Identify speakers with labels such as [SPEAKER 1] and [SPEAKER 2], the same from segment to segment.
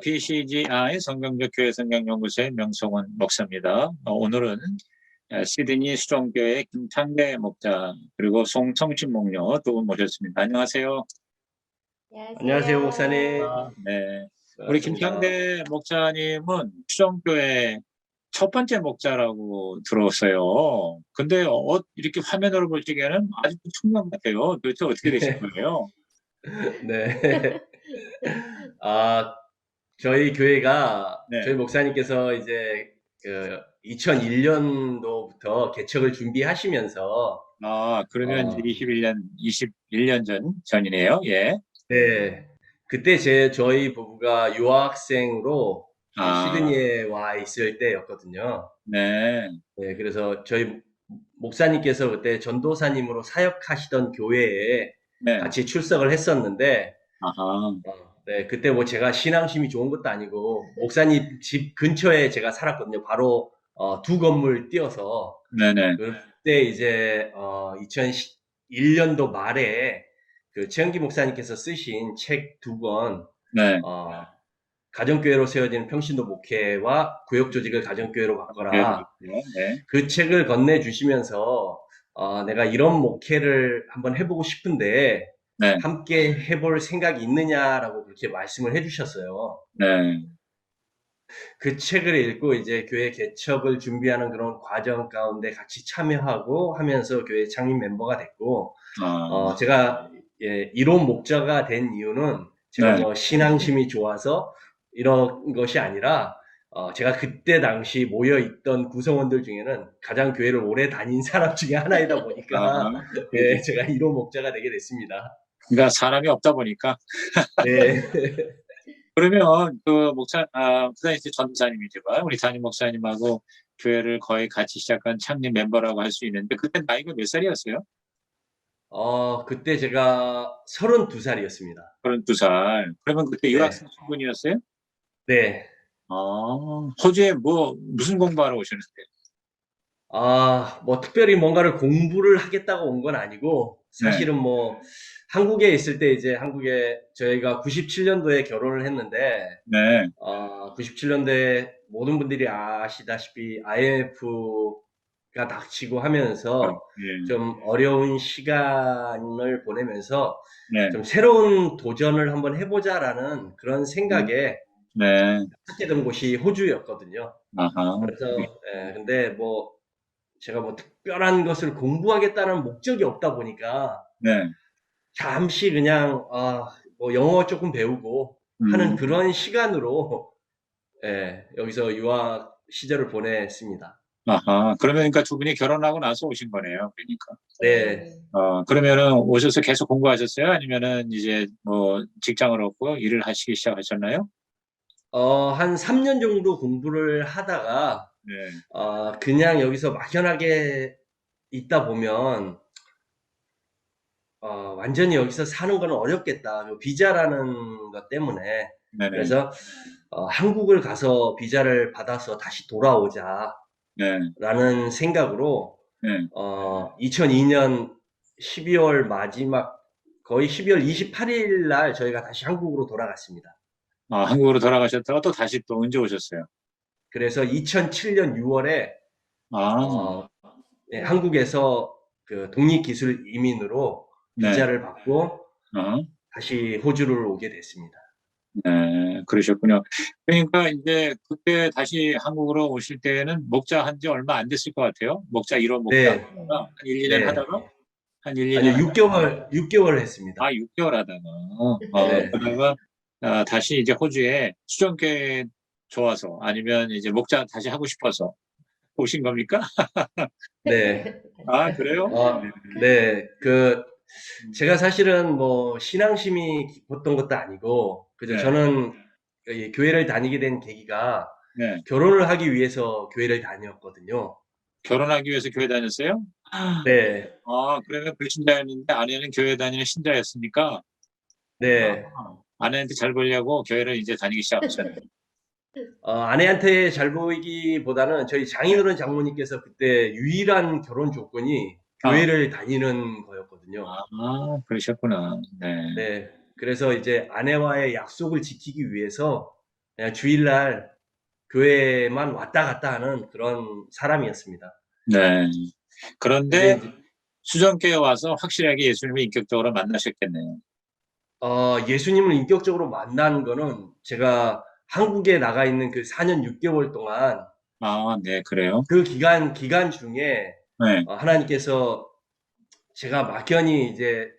[SPEAKER 1] BCGI 성경적 교회 성경연구소의 명성원 목사입니다. 오늘은 시드니 수종교회 김창대 목자 그리고 송성신 목녀 두 분 모셨습니다. 안녕하세요.
[SPEAKER 2] 안녕하세요, 목사님.
[SPEAKER 1] 네. 우리
[SPEAKER 2] 반갑습니다.
[SPEAKER 1] 김창대 목사님은 수종교회 첫 번째 목자라고 들었어요. 근데 이렇게 화면으로 볼 적에는 아직도 청년 같아요. 도대체 어떻게 되신 거예요?
[SPEAKER 2] 네. 아, 저희 교회가, 저희
[SPEAKER 1] 네.
[SPEAKER 2] 목사님께서 이제 2001년도부터 개척을 준비하시면서,
[SPEAKER 1] 그러면 이제
[SPEAKER 2] 어,
[SPEAKER 1] 21년 전이네요. 예.
[SPEAKER 2] 네. 그때 저희 부부가 유학생으로 그
[SPEAKER 1] 아,
[SPEAKER 2] 시드니에 와 있을 때였거든요.
[SPEAKER 1] 네.
[SPEAKER 2] 네, 그래서 저희 목사님께서 그때 전도사님으로 사역하시던 교회에
[SPEAKER 1] 네.
[SPEAKER 2] 같이 출석을 했었는데,
[SPEAKER 1] 아하.
[SPEAKER 2] 네, 그때 뭐 제가 신앙심이 좋은 것도 아니고, 목사님 집 근처에 제가 살았거든요. 바로, 두 건물 띄어서.
[SPEAKER 1] 네네.
[SPEAKER 2] 그때 이제, 2001년도 말에 그 최영기 목사님께서 쓰신 책 두 권,
[SPEAKER 1] 네.
[SPEAKER 2] 어, 가정교회로 세워지는 평신도 목회와 구역조직을 가정교회로
[SPEAKER 1] 네.
[SPEAKER 2] 바꿔라.
[SPEAKER 1] 네.
[SPEAKER 2] 그 책을 건네주시면서, 내가 이런 목회를 한번 해보고 싶은데,
[SPEAKER 1] 네.
[SPEAKER 2] 함께 해볼 생각이 있느냐라고 그렇게 말씀을 해주셨어요.
[SPEAKER 1] 네.
[SPEAKER 2] 그 책을 읽고 이제 교회 개척을 준비하는 그런 과정 가운데 같이 참여하고 하면서 교회 창립 멤버가 됐고,
[SPEAKER 1] 아,
[SPEAKER 2] 제가 1호 목자가 된 이유는 제가
[SPEAKER 1] 네.
[SPEAKER 2] 뭐 신앙심이 좋아서 이런 것이 아니라, 제가 그때 당시 모여있던 구성원들 중에는 가장 교회를 오래 다닌 사람 중에 하나이다
[SPEAKER 1] 아,
[SPEAKER 2] 보니까,
[SPEAKER 1] 그러시.
[SPEAKER 2] 제가 1호 목자가 되게 됐습니다.
[SPEAKER 1] 그러니까 사람이 없다 보니까.
[SPEAKER 2] 네.
[SPEAKER 1] 그러면 그 목사님 전도사님이지만 우리 담임 목사님하고 교회를 거의 같이 시작한 창립 멤버라고 할 수 있는데 그때 나이가 몇 살이었어요?
[SPEAKER 2] 그때 제가 32살이었습니다.
[SPEAKER 1] 32살. 그러면 그때
[SPEAKER 2] 네.
[SPEAKER 1] 유학생 신분이었어요?
[SPEAKER 2] 네.
[SPEAKER 1] 아, 호주에 무슨 공부하러 오셨는데?
[SPEAKER 2] 뭐 특별히 뭔가를 공부를 하겠다고 온 건 아니고,
[SPEAKER 1] 네.
[SPEAKER 2] 사실은 뭐 한국에 있을 때 이제 한국에 저희가 97년도에 결혼을 했는데,
[SPEAKER 1] 네.
[SPEAKER 2] 97년도에 모든 분들이 아시다시피 IMF가 닥치고 하면서
[SPEAKER 1] 예.
[SPEAKER 2] 좀 어려운 시간을 보내면서
[SPEAKER 1] 네.
[SPEAKER 2] 좀 새로운 도전을 한번 해보자라는 그런
[SPEAKER 1] 음,
[SPEAKER 2] 생각에
[SPEAKER 1] 네.
[SPEAKER 2] 찾게 된 곳이 호주였거든요.
[SPEAKER 1] 아하.
[SPEAKER 2] 그래서 근데 뭐 제가 뭐 특별한 것을 공부하겠다는 목적이 없다 보니까
[SPEAKER 1] 네.
[SPEAKER 2] 잠시 그냥 뭐 영어 조금 배우고 하는
[SPEAKER 1] 음,
[SPEAKER 2] 그런 시간으로 여기서 유학 시절을 보냈습니다.
[SPEAKER 1] 아하. 그러면 그러니까 두 분이 결혼하고 나서 오신 거네요. 그러니까.
[SPEAKER 2] 네.
[SPEAKER 1] 그러면은 오셔서 계속 공부하셨어요? 아니면은 이제 뭐 직장을 얻고 일을 하시기 시작하셨나요?
[SPEAKER 2] 한 3년 정도 공부를 하다가
[SPEAKER 1] 네.
[SPEAKER 2] 그냥 여기서 막연하게 있다 보면 완전히 여기서 사는 건 어렵겠다. 그 비자라는 것 때문에.
[SPEAKER 1] 네네.
[SPEAKER 2] 그래서 한국을 가서 비자를 받아서 다시 돌아오자라는
[SPEAKER 1] 네.
[SPEAKER 2] 생각으로
[SPEAKER 1] 네.
[SPEAKER 2] 2002년 12월 마지막 거의 12월 28일 날 저희가 다시 한국으로 돌아갔습니다.
[SPEAKER 1] 한국으로 돌아가셨다가 또 다시 또 언제 오셨어요?
[SPEAKER 2] 그래서 2007년 6월에
[SPEAKER 1] 아,
[SPEAKER 2] 한국에서 그 독립기술 이민으로
[SPEAKER 1] 네.
[SPEAKER 2] 비자를 받고
[SPEAKER 1] 어,
[SPEAKER 2] 다시 호주를 오게 됐습니다.
[SPEAKER 1] 네. 그러셨군요. 그러니까 이제 그때 다시 한국으로 오실 때는 목자 한지 얼마 안 됐을 것 같아요. 목자 1호 목자
[SPEAKER 2] 네,
[SPEAKER 1] 하다가 한 1, 2년
[SPEAKER 2] 네.
[SPEAKER 1] 하다가 한 1, 2년
[SPEAKER 2] 아니요,
[SPEAKER 1] 하다가
[SPEAKER 2] 6개월 했습니다.
[SPEAKER 1] 6개월 하다가
[SPEAKER 2] 네.
[SPEAKER 1] 그러다가 다시 이제 호주에 수정께 좋아서 아니면 이제 목자 다시 하고 싶어서 오신 겁니까?
[SPEAKER 2] 네.
[SPEAKER 1] 그래요? 네.
[SPEAKER 2] 네.
[SPEAKER 1] 음,
[SPEAKER 2] 제가 사실은 뭐 신앙심이 깊었던 것도 아니고, 그죠.
[SPEAKER 1] 네.
[SPEAKER 2] 저는 이 교회를 다니게 된 계기가
[SPEAKER 1] 네.
[SPEAKER 2] 결혼을 하기 위해서 교회를 다녔거든요.
[SPEAKER 1] 결혼하기 위해서 교회 다녔어요?
[SPEAKER 2] 네.
[SPEAKER 1] 그러면 불신자였는데 아내는 교회 다니는 신자였으니까 아,
[SPEAKER 2] 네.
[SPEAKER 1] 아내한테 잘 보려고 교회를 이제 다니기 시작하셨네요.
[SPEAKER 2] 아내한테 잘 보이기보다는 저희
[SPEAKER 1] 네.
[SPEAKER 2] 장인어른 장모님께서 그때 유일한 결혼 조건이
[SPEAKER 1] 아,
[SPEAKER 2] 교회를 다니는 거였거든요.
[SPEAKER 1] 그러셨구나. 네.
[SPEAKER 2] 네. 그래서 이제 아내와의 약속을 지키기 위해서 그냥 주일날 교회만 왔다 갔다 하는 그런 사람이었습니다.
[SPEAKER 1] 네.
[SPEAKER 2] 근데
[SPEAKER 1] 그런데
[SPEAKER 2] 이제
[SPEAKER 1] 수정교회 와서 확실하게 예수님을 인격적으로 만나셨겠네요.
[SPEAKER 2] 예수님을 인격적으로 만난 거는 제가 한국에 나가 있는 그 4년 6개월 동안
[SPEAKER 1] 아, 네, 그래요.
[SPEAKER 2] 그 기간 중에
[SPEAKER 1] 네,
[SPEAKER 2] 하나님께서 제가 막연히 이제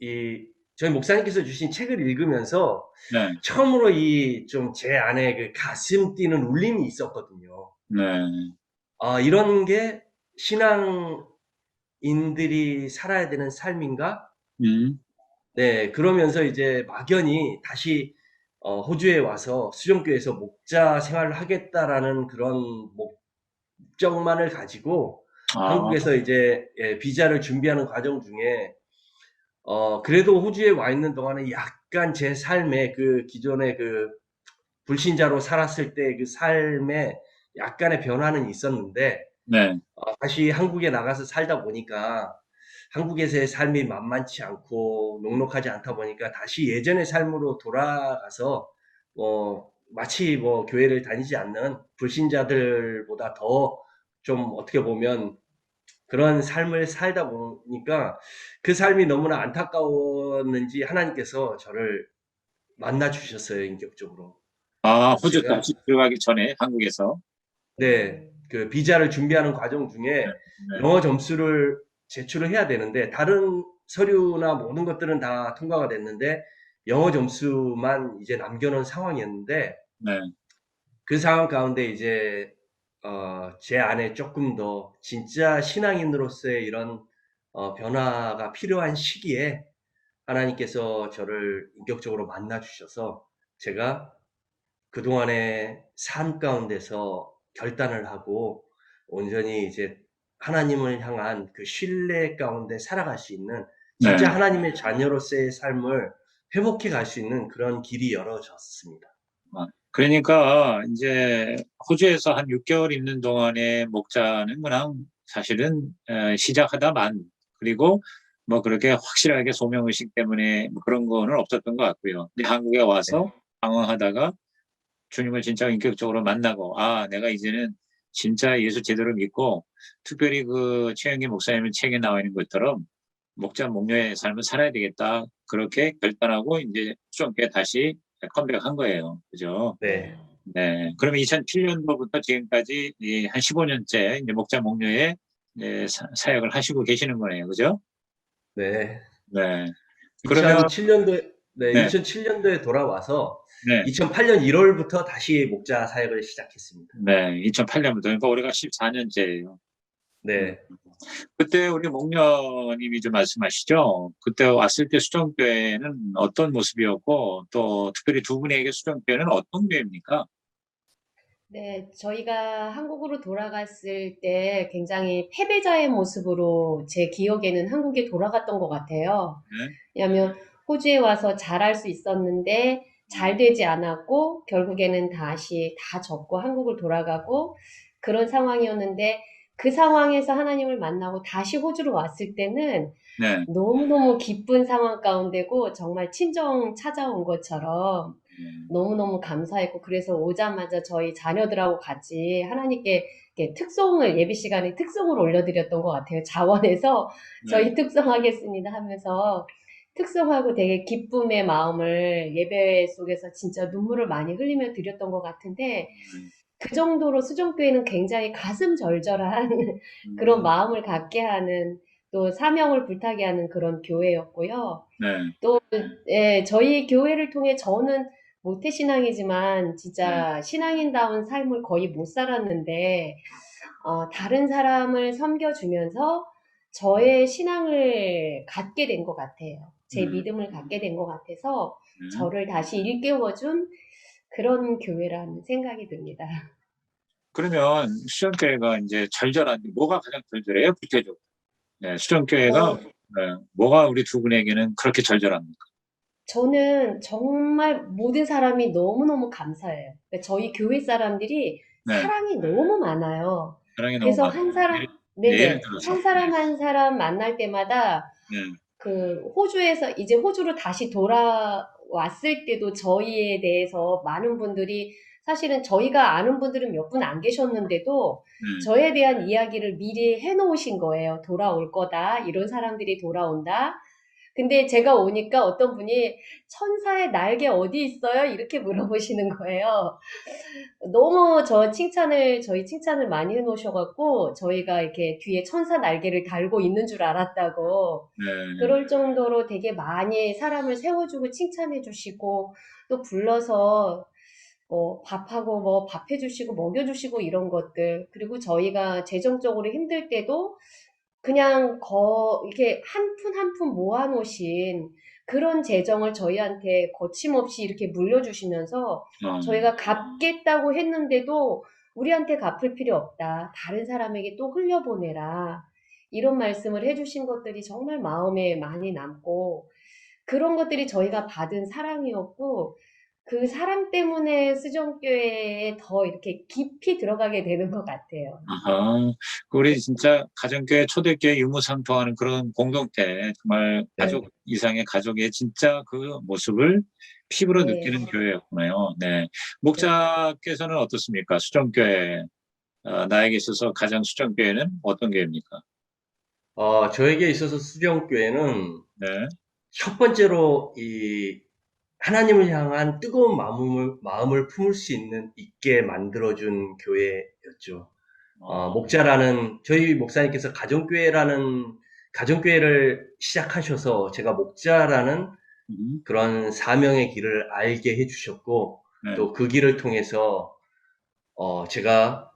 [SPEAKER 2] 이 저희 목사님께서 주신 책을 읽으면서
[SPEAKER 1] 네,
[SPEAKER 2] 처음으로 이 좀 제 안에 그 가슴 뛰는 울림이 있었거든요.
[SPEAKER 1] 네.
[SPEAKER 2] 이런 게 신앙인들이 살아야 되는 삶인가?
[SPEAKER 1] 음,
[SPEAKER 2] 네, 그러면서 이제 막연히 다시 호주에 와서 수정교회에서 목자 생활을 하겠다라는 그런 목적만을 가지고
[SPEAKER 1] 아,
[SPEAKER 2] 한국에서 이제 비자를 준비하는 과정 중에 그래도 호주에 와 있는 동안에 약간 제 삶에 그 기존의 그 불신자로 살았을 때 그 삶에 약간의 변화는 있었는데
[SPEAKER 1] 네,
[SPEAKER 2] 다시 한국에 나가서 살다 보니까 한국에서의 삶이 만만치 않고 녹록하지 않다 보니까 다시 예전의 삶으로 돌아가서 마치 뭐 교회를 다니지 않는 불신자들보다 더 좀 어떻게 보면 그런 삶을 살다 보니까 그 삶이 너무나 안타까웠는지 하나님께서 저를 만나 주셨어요, 인격적으로.
[SPEAKER 1] 아,
[SPEAKER 2] 그래서
[SPEAKER 1] 호주
[SPEAKER 2] 제가
[SPEAKER 1] 다시 들어가기 전에 한국에서.
[SPEAKER 2] 네, 그 비자를 준비하는 과정
[SPEAKER 1] 네,
[SPEAKER 2] 중에
[SPEAKER 1] 네,
[SPEAKER 2] 영어 점수를 제출을 해야 되는데 다른 서류나 모든 것들은 다 통과가 됐는데 영어 점수만 이제 남겨놓은 상황이었는데
[SPEAKER 1] 네,
[SPEAKER 2] 그 상황 가운데 이제 제 안에 조금 더 진짜 신앙인으로서의 이런 변화가 필요한 시기에 하나님께서 저를 인격적으로 만나 주셔서 제가 그동안의 삶 가운데서 결단을 하고 온전히 이제 하나님을 향한 그 신뢰 가운데 살아갈 수 있는 진짜
[SPEAKER 1] 네.
[SPEAKER 2] 하나님의 자녀로서의 삶을 회복해 갈 수 있는 그런 길이 열어졌습니다.
[SPEAKER 1] 아, 그러니까 이제 호주에서 한 6개월 있는 동안에 목자는 그냥 사실은 시작하다만 그리고 뭐 그렇게 확실하게 소명의식 때문에 뭐 그런 거는 없었던 것 같고요. 근데 한국에
[SPEAKER 2] 네.
[SPEAKER 1] 와서 방황하다가 주님을 진짜 인격적으로 만나고 아 내가 이제는 진짜 예수 제대로 믿고 특별히 그 최영기 목사님의 책에 나와 있는 것처럼 목자 목녀의 삶을 살아야 되겠다 그렇게 결단하고 이제 수정교회 다시 컴백한 거예요. 그죠?
[SPEAKER 2] 네.
[SPEAKER 1] 네. 그러면 2007년도부터 지금까지 한 15년째 이제 목자 목녀의 사역을 하시고 계시는 거네요. 그죠?
[SPEAKER 2] 네.
[SPEAKER 1] 네. 그러면
[SPEAKER 2] 2007년도에 네,
[SPEAKER 1] 네,
[SPEAKER 2] 2007년도에 돌아와서
[SPEAKER 1] 네,
[SPEAKER 2] 2008년 1월부터 다시 목자 사역을 시작했습니다.
[SPEAKER 1] 네. 2008년부터 그러니까 올해가 14년째예요.
[SPEAKER 2] 네.
[SPEAKER 1] 그때 우리 목녀님이 좀 말씀하시죠. 그때 왔을 때 수정교회는 어떤 모습이었고 또 특별히 두 분에게 수정교회는 어떤 교회입니까?
[SPEAKER 3] 네, 저희가 한국으로 돌아갔을 때 굉장히 패배자의 모습으로 제 기억에는 한국에 돌아갔던 것 같아요.
[SPEAKER 1] 네.
[SPEAKER 3] 왜냐하면 호주에 와서 잘할 수 있었는데 잘 되지 않았고 결국에는 다시 다 접고 한국을 돌아가고 그런 상황이었는데 그 상황에서 하나님을 만나고 다시 호주로 왔을 때는
[SPEAKER 1] 네.
[SPEAKER 3] 너무너무 기쁜 상황 가운데고 정말 친정 찾아온 것처럼
[SPEAKER 1] 네.
[SPEAKER 3] 너무너무 감사했고 그래서 오자마자 저희 자녀들하고 같이 하나님께 이렇게 특송을 예비 시간에 특송을 올려드렸던 것 같아요. 자원해서
[SPEAKER 1] 네.
[SPEAKER 3] 저희 특송하겠습니다 하면서 특송하고 되게 기쁨의 마음을 예배 속에서 진짜 눈물을 많이 흘리며 드렸던 것 같은데 그 정도로 수종교회는 굉장히 가슴 절절한 그런
[SPEAKER 1] 음,
[SPEAKER 3] 마음을 갖게 하는 또 사명을 불타게 하는 그런 교회였고요.
[SPEAKER 1] 네.
[SPEAKER 3] 또, 예, 저희 교회를 통해 저는 모태신앙이지만
[SPEAKER 1] 네.
[SPEAKER 3] 진짜 신앙인다운 삶을 거의 못 살았는데, 다른 사람을 섬겨주면서 저의 신앙을 갖게 된 것 같아요. 제
[SPEAKER 1] 음,
[SPEAKER 3] 믿음을 갖게 된 것 같아서
[SPEAKER 1] 네.
[SPEAKER 3] 저를 다시 일깨워준 그런 교회라는 생각이 듭니다.
[SPEAKER 1] 그러면 수정교회가 이제 절절한 뭐가 가장 절절해요? 구체적으로. 네, 수정교회가
[SPEAKER 3] 어,
[SPEAKER 1] 뭐가 우리 두 분에게는 그렇게 절절합니까?
[SPEAKER 3] 저는 정말 모든 사람이 너무너무 감사해요. 그러니까 저희 교회 사람들이
[SPEAKER 1] 네,
[SPEAKER 3] 사랑이 너무 많아요.
[SPEAKER 1] 사랑이 너무
[SPEAKER 3] 그래서
[SPEAKER 1] 많아요.
[SPEAKER 3] 한 사람,
[SPEAKER 1] 예를
[SPEAKER 3] 네네.
[SPEAKER 1] 들어서.
[SPEAKER 3] 한 사람 한 사람 만날 때마다
[SPEAKER 1] 네,
[SPEAKER 3] 그 호주에서 이제 호주로 다시 돌아온 왔을 때도 저희에 대해서 많은 분들이 사실은 저희가 아는 분들은 몇 분 안 계셨는데도
[SPEAKER 1] 네.
[SPEAKER 3] 저에 대한 이야기를 미리 해놓으신 거예요. 돌아올 거다. 이런 사람들이 돌아온다. 근데 제가 오니까 어떤 분이 천사의 날개 어디 있어요? 이렇게 물어보시는 거예요. 너무 저희 칭찬을 많이 해놓으셔갖고 저희가 이렇게 뒤에 천사 날개를 달고 있는 줄 알았다고
[SPEAKER 1] 네.
[SPEAKER 3] 그럴 정도로 되게 많이 사람을 세워주고 칭찬해주시고 또 불러서 밥하고 뭐 밥해주시고 먹여주시고 이런 것들 그리고 저희가 재정적으로 힘들 때도 그냥 이렇게 한 푼 한 푼 모아놓으신 그런 재정을 저희한테 거침없이 이렇게 물려주시면서
[SPEAKER 1] 어,
[SPEAKER 3] 저희가 갚겠다고 했는데도 우리한테 갚을 필요 없다. 다른 사람에게 또 흘려보내라. 이런 말씀을 해주신 것들이 정말 마음에 많이 남고 그런 것들이 저희가 받은 사랑이었고 그 사랑 때문에 수정교회에 더 이렇게 깊이 들어가게 되는 것 같아요.
[SPEAKER 1] 아하. 우리 진짜 가정교회, 초대교회 유무상통하는 그런 공동체, 정말
[SPEAKER 2] 네.
[SPEAKER 1] 가족 이상의 가족의 진짜 그 모습을 피부로
[SPEAKER 3] 네.
[SPEAKER 1] 느끼는 교회였구나요. 네. 목자께서는 어떻습니까? 수정교회, 나에게 있어서 가장 수정교회는 어떤 교회입니까?
[SPEAKER 2] 저에게 있어서 수정교회는
[SPEAKER 1] 네.
[SPEAKER 2] 첫 번째로 이 하나님을 향한 뜨거운 마음을 품을 수 있게 만들어준 교회였죠.
[SPEAKER 1] 어,
[SPEAKER 2] 목자라는, 저희 목사님께서 가정교회를 시작하셔서 제가 목자라는
[SPEAKER 1] 음,
[SPEAKER 2] 그런 사명의 길을 알게 해주셨고,
[SPEAKER 1] 네.
[SPEAKER 2] 또 그 길을 통해서, 제가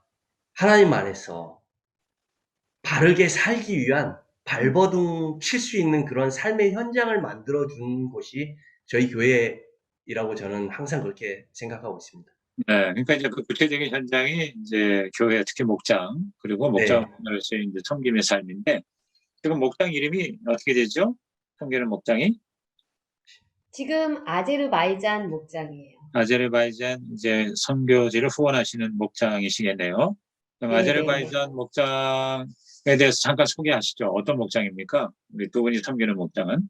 [SPEAKER 2] 하나님 안에서 바르게 살기 위한 발버둥 칠 수 있는 그런 삶의 현장을 만들어준 곳이 저희 교회이라고 저는 항상 그렇게 생각하고 있습니다.
[SPEAKER 1] 네. 그러니까 이제 그 구체적인 현장이 이제 교회, 특히 목장, 그리고
[SPEAKER 2] 네.
[SPEAKER 1] 목장으로서의 이제 섬김의 삶인데, 지금 목장 이름이 어떻게 되죠? 섬기는 목장이?
[SPEAKER 3] 지금 아제르바이잔 목장이에요.
[SPEAKER 1] 아제르바이잔 이제 선교지를 후원하시는 목장이시겠네요. 그럼
[SPEAKER 3] 네네.
[SPEAKER 1] 아제르바이잔 목장에 대해서 잠깐 소개하시죠. 어떤 목장입니까? 우리 두 분이 섬기는 목장은?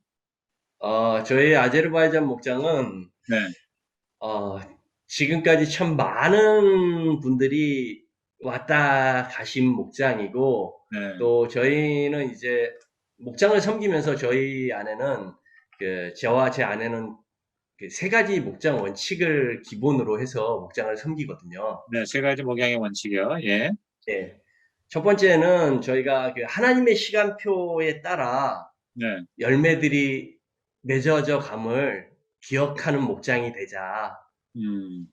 [SPEAKER 2] 저희 아제르바이잔 목장은,
[SPEAKER 1] 네,
[SPEAKER 2] 어, 지금까지 참 많은 분들이 왔다 가신 목장이고,
[SPEAKER 1] 네,
[SPEAKER 2] 또 저희는 이제 목장을 섬기면서 저희 안에는, 저와 제 아내는 그 세 가지 목장 원칙을 기본으로 해서 목장을 섬기거든요.
[SPEAKER 1] 네, 세 가지 목양의 원칙이요. 예,
[SPEAKER 2] 예. 첫 번째는 저희가 그 하나님의 시간표에 따라
[SPEAKER 1] 네,
[SPEAKER 2] 열매들이 맺어져 감을 기억하는 목장이 되자.
[SPEAKER 1] 음,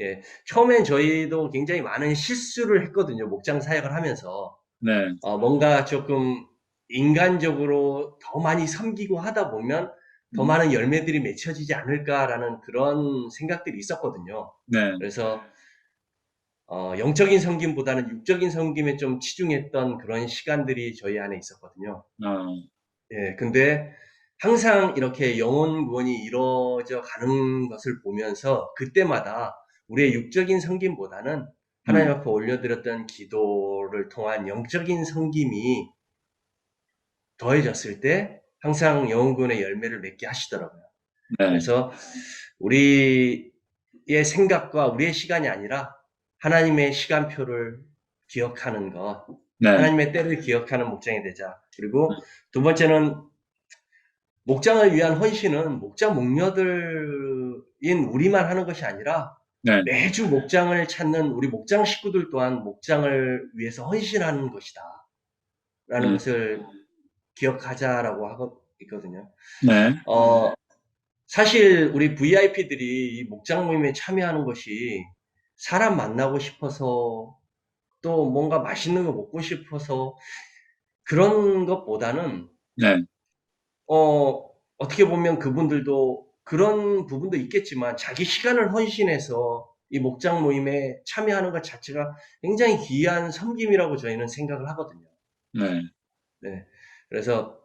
[SPEAKER 2] 예. 처음엔 저희도 굉장히 많은 실수를 했거든요. 목장 사역을 하면서.
[SPEAKER 1] 네,
[SPEAKER 2] 뭔가 조금 인간적으로 더 많이 섬기고 하다 보면 더
[SPEAKER 1] 음,
[SPEAKER 2] 많은 열매들이 맺혀지지 않을까라는 그런 생각들이 있었거든요.
[SPEAKER 1] 네,
[SPEAKER 2] 그래서 영적인 섬김보다는 육적인 섬김에 좀 치중했던 그런 시간들이 저희 안에 있었거든요.
[SPEAKER 1] 어,
[SPEAKER 2] 예, 근데 항상 이렇게 영혼 구원이 이루어져 가는 것을 보면서 그때마다 우리의 육적인 섬김보다는 하나님
[SPEAKER 1] 음,
[SPEAKER 2] 앞에 올려드렸던 기도를 통한 영적인 섬김이 더해졌을 때 항상 영혼 구원의 열매를 맺게 하시더라고요.
[SPEAKER 1] 네,
[SPEAKER 2] 그래서 우리의 생각과 우리의 시간이 아니라 하나님의 시간표를 기억하는 것,
[SPEAKER 1] 네,
[SPEAKER 2] 하나님의 때를 기억하는 목장이 되자. 그리고 두 번째는 목장을 위한 헌신은 목장 목녀들인 우리만 하는 것이 아니라
[SPEAKER 1] 네,
[SPEAKER 2] 매주 목장을 찾는 우리 목장 식구들 또한 목장을 위해서 헌신하는 것이다. 라는
[SPEAKER 1] 음,
[SPEAKER 2] 것을 기억하자라고 하고 있거든요.
[SPEAKER 1] 네,
[SPEAKER 2] 사실 우리 VIP들이 이 목장 모임에 참여하는 것이 사람 만나고 싶어서 또 뭔가 맛있는 거 먹고 싶어서 그런 것보다는
[SPEAKER 1] 네,
[SPEAKER 2] 어떻게 보면 그분들도 그런 부분도 있겠지만 자기 시간을 헌신해서 이 목장 모임에 참여하는 것 자체가 굉장히 귀한 섬김이라고 저희는 생각을 하거든요.
[SPEAKER 1] 네,
[SPEAKER 2] 네. 그래서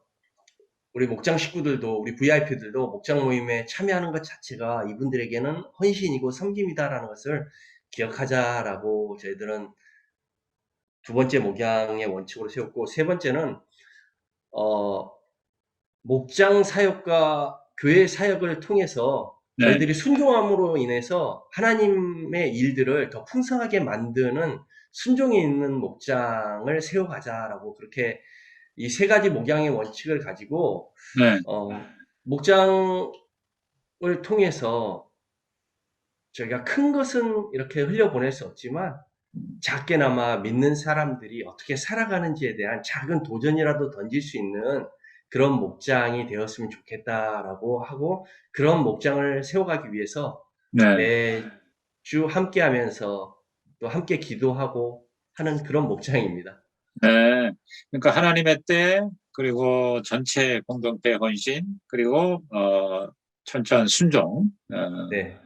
[SPEAKER 2] 우리 목장 식구들도 우리 VIP들도 목장 모임에 참여하는 것 자체가 이분들에게는 헌신이고 섬김이다라는 것을 기억하자라고 저희들은 두 번째 목양의 원칙으로 세웠고 세 번째는 어, 목장 사역과 교회 사역을 통해서
[SPEAKER 1] 네.
[SPEAKER 2] 저희들이 순종함으로 인해서 하나님의 일들을 더 풍성하게 만드는 순종이 있는 목장을 세워가자라고 그렇게 이 세 가지 목양의 원칙을 가지고
[SPEAKER 1] 네.
[SPEAKER 2] 목장을 통해서 저희가 큰 것은 이렇게 흘려보낼 수 없지만 작게나마 믿는 사람들이 어떻게 살아가는지에 대한 작은 도전이라도 던질 수 있는 그런 목장이 되었으면 좋겠다라고 하고 그런 목장을 세워가기 위해서
[SPEAKER 1] 네.
[SPEAKER 2] 매주 함께 하면서 또 함께 기도하고 하는 그런 목장입니다.
[SPEAKER 1] 네. 그러니까 하나님의 때, 그리고 전체 공동체 헌신, 그리고, 천천 순종.
[SPEAKER 2] 네.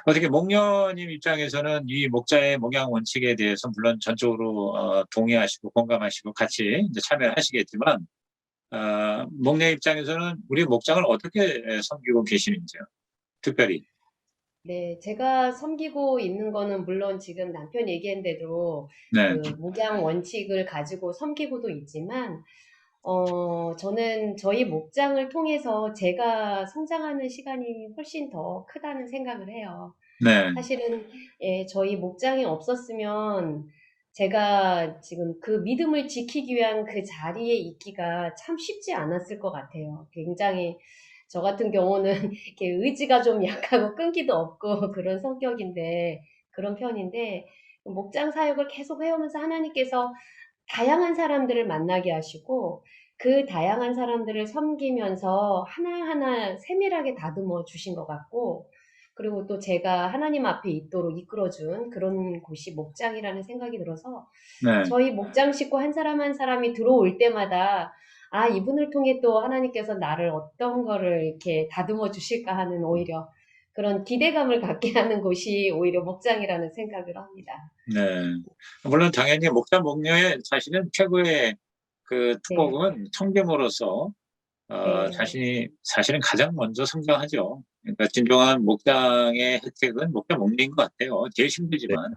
[SPEAKER 1] 어떻게 목녀님 입장에서는 이 목자의 목양 원칙에 대해서 물론 전적으로 동의하시고 공감하시고 같이 이제 참여하시겠지만, 목녀 입장에서는 우리 목장을 어떻게 섬기고 계시는지요? 특별히.
[SPEAKER 3] 네, 제가 섬기고 있는 거는 물론 지금 남편 얘기한 대로
[SPEAKER 1] 네.
[SPEAKER 3] 그 목양 원칙을 가지고 섬기고도 있지만, 저는 저희 목장을 통해서 제가 성장하는 시간이 훨씬 더 크다는 생각을 해요.
[SPEAKER 1] 네.
[SPEAKER 3] 사실은, 예, 저희 목장이 없었으면 제가 지금 그 믿음을 지키기 위한 그 자리에 있기가 참 쉽지 않았을 것 같아요. 굉장히, 저 같은 경우는 이렇게 의지가 좀 약하고 끈기도 없고 그런 성격인데, 그런 편인데, 목장 사역을 계속 해오면서 하나님께서 다양한 사람들을 만나게 하시고 그 다양한 사람들을 섬기면서 하나하나 세밀하게 다듬어 주신 것 같고, 그리고 또 제가 하나님 앞에 있도록 이끌어준 그런 곳이 목장이라는 생각이 들어서
[SPEAKER 1] 네.
[SPEAKER 3] 저희 목장 식구 한 사람 한 사람이 들어올 때마다 아, 이분을 통해 또 하나님께서 나를 어떤 거를 이렇게 다듬어 주실까 하는 오히려 그런 기대감을 갖게 하는 곳이 오히려 목장이라는 생각을 합니다.
[SPEAKER 1] 네. 물론 당연히 목자 목녀의 자신은 최고의 그
[SPEAKER 3] 네,
[SPEAKER 1] 특복은 청렴으로서
[SPEAKER 3] 네,
[SPEAKER 1] 사실은 가장 먼저 성장하죠. 그러니까 진정한 목장의 혜택은 목자 목녀인 것 같아요. 제일
[SPEAKER 2] 네.
[SPEAKER 1] 힘들지만